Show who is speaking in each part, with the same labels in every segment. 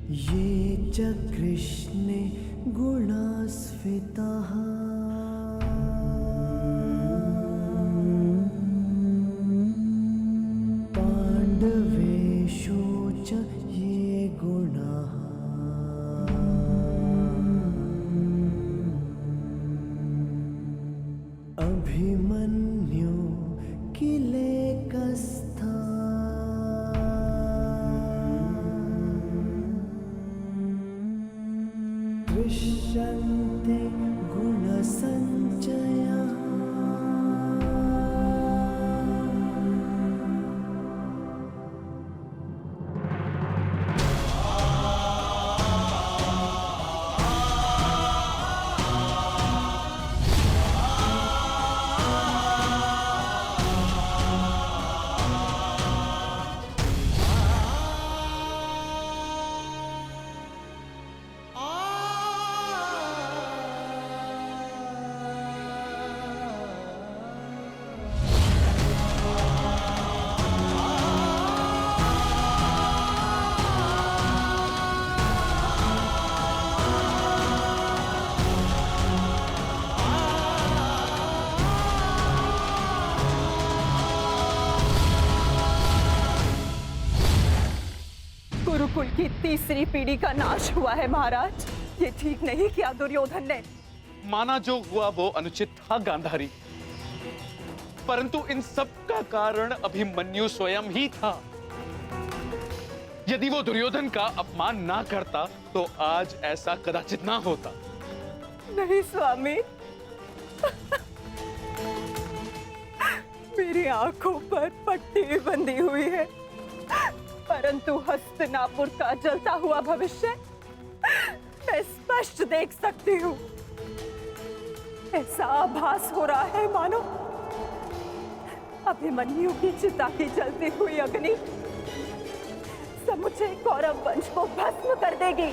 Speaker 1: ये च कृष्णे गुणास्फिताः पाण्डवेषु च ये गुणाः अभिमन्यु किलेकस्था दृश्यन्ते गुणसञ्चयः
Speaker 2: गुरुकुल की तीसरी पीढ़ी का नाश हुआ है महाराज। ये ठीक नहीं किया दुर्योधन ने।
Speaker 3: माना जो हुआ वो अनुचित था गांधारी, परंतु इन सब का कारण अभिमन्यु स्वयं ही था। यदि वो दुर्योधन का अपमान ना करता तो आज ऐसा कदाचित ना होता।
Speaker 2: नहीं स्वामी, मेरी आंखों पर पट्टी बंधी हुई है, परंतु हस्तिनापुर का जलता हुआ भविष्य मैं स्पष्ट देख सकती हूँ। ऐसा आभास हो रहा है मानो अभिमन्यु की चिता की जलती हुई अग्नि समुचे कौरव वंश को भस्म कर देगी।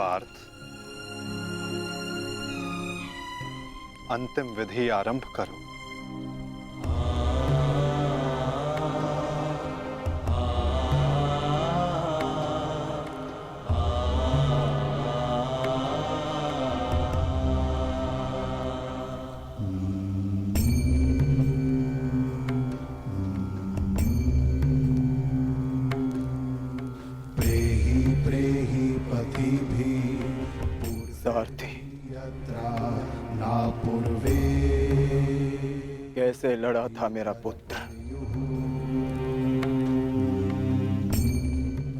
Speaker 4: पार्थ, अंतिम विधि आरंभ करो।
Speaker 5: सारथी, कैसे लड़ा था मेरा पुत्र?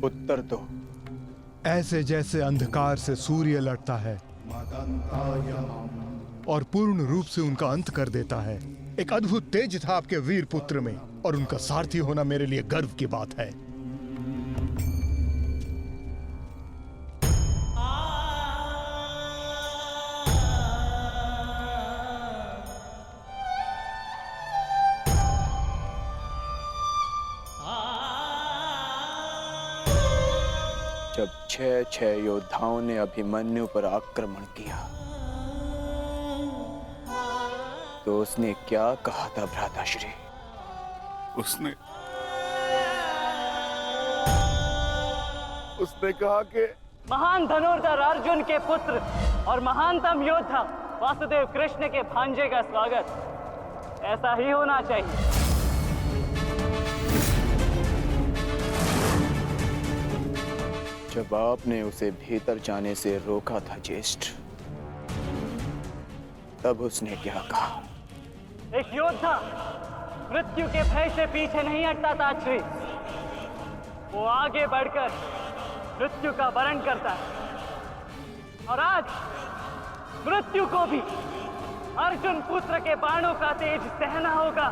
Speaker 5: उत्तर दो।
Speaker 6: ऐसे जैसे अंधकार से सूर्य लड़ता है और पूर्ण रूप से उनका अंत कर देता है। एक अद्भुत तेज था आपके वीर पुत्र में, और उनका सारथी होना मेरे लिए गर्व की बात है।
Speaker 5: जब 6 योद्धाओं ने अभिमन्यु पर आक्रमण किया तो उसने क्या कहा था भ्राताश्री?
Speaker 7: उसने कहा कि
Speaker 8: महान धनुर्धर अर्जुन के पुत्र और महानतम योद्धा वासुदेव कृष्ण के भांजे का स्वागत ऐसा ही होना चाहिए।
Speaker 5: जब आपने उसे भीतर जाने से रोका था ज्येष्ठ, तब उसने क्या कहा?
Speaker 8: एक योद्धा मृत्यु के भय से पीछे नहीं हटता था श्री। वो आगे बढ़कर मृत्यु का वरण करता है, और आज मृत्यु को भी अर्जुन पुत्र के बाणों का तेज सहना होगा।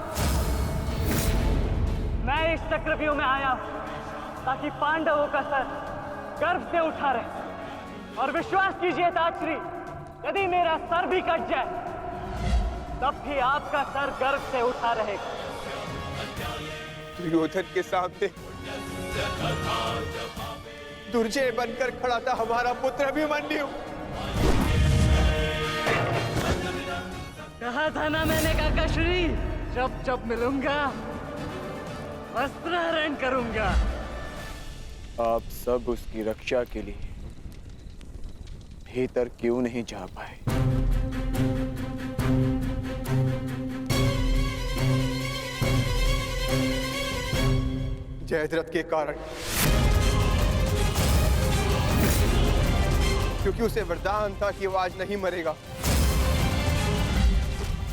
Speaker 8: मैं इस चक्रव्यूह में आया हूं ताकि पांडवों का सर गर्व से उठा रहे, और विश्वास कीजिए ताक्षरी, यदि मेरा सर भी कट जाए तब भी आपका सर गर्व से उठा रहेगा।
Speaker 5: दुर्योधन के सामने दुर्जय बनकर खड़ा था हमारा पुत्र अभिमन्यु।
Speaker 8: कहा था ना मैंने काकाश्री, जब जब मिलूंगा वस्त्रहरण करूंगा।
Speaker 5: आप सब उसकी रक्षा के लिए भीतर क्यों नहीं जा पाए? जयद्रथ के कारण, क्योंकि उसे वरदान था कि वो आज नहीं मरेगा।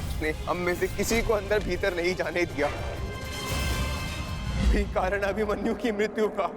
Speaker 5: उसने हम में से किसी को अंदर भीतर नहीं जाने दिया। वही कारण अभिमन्यु की मृत्यु का।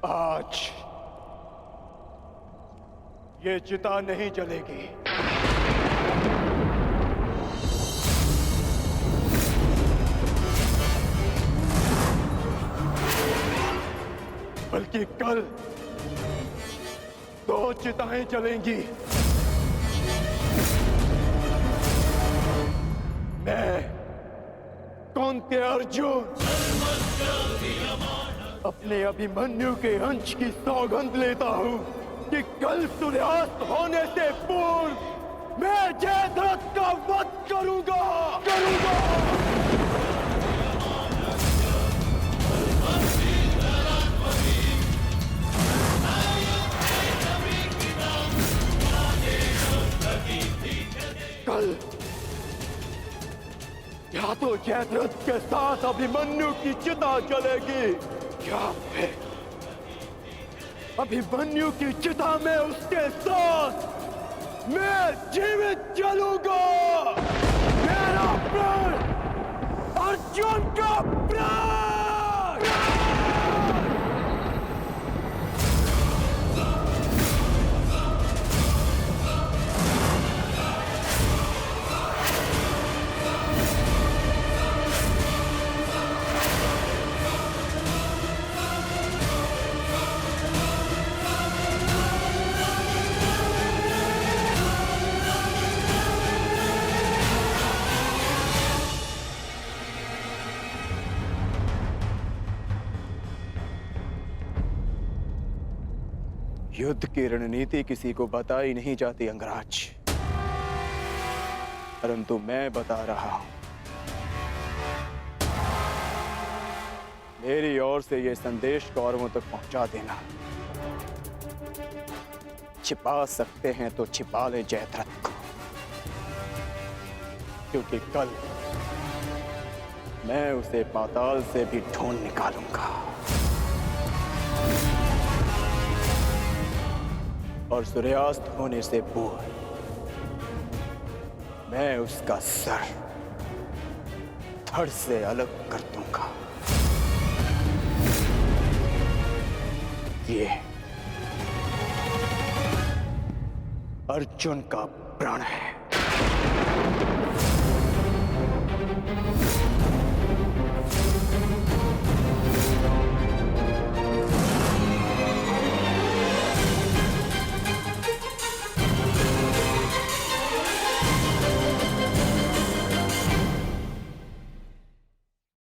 Speaker 5: आज ये चिता नहीं जलेगी। बल्कि कल 2 चिताएं जलेंगी। मैं कौन्तेय अर्जुन अपने अभिमन्यु के अंश की सौगंध लेता हूं कि कल सूर्यास्त होने से पूर्व मैं जयद्रथ का वध करूंगा। कल या तो जयद्रथ के साथ अभिमन्यु की चिता जलेगी, या फिर अभिमन्यु की चिता में उसके साथ मैं जीवित जलूंगा। मेरा प्राण अर्जुन का प्राण। युद्ध की रणनीति किसी को बताई नहीं जाती अंगराज, परंतु मैं बता रहा हूं। मेरी ओर से यह संदेश कौरवों तक पहुंचा देना। छिपा सकते हैं तो छिपा ले जयद्रथ को, क्योंकि कल मैं उसे पाताल से भी ढूंढ निकालूंगा और सूर्यास्त होने से पूर्व मैं उसका सर धड़ से अलग कर दूंगा। ये अर्जुन का प्रण है।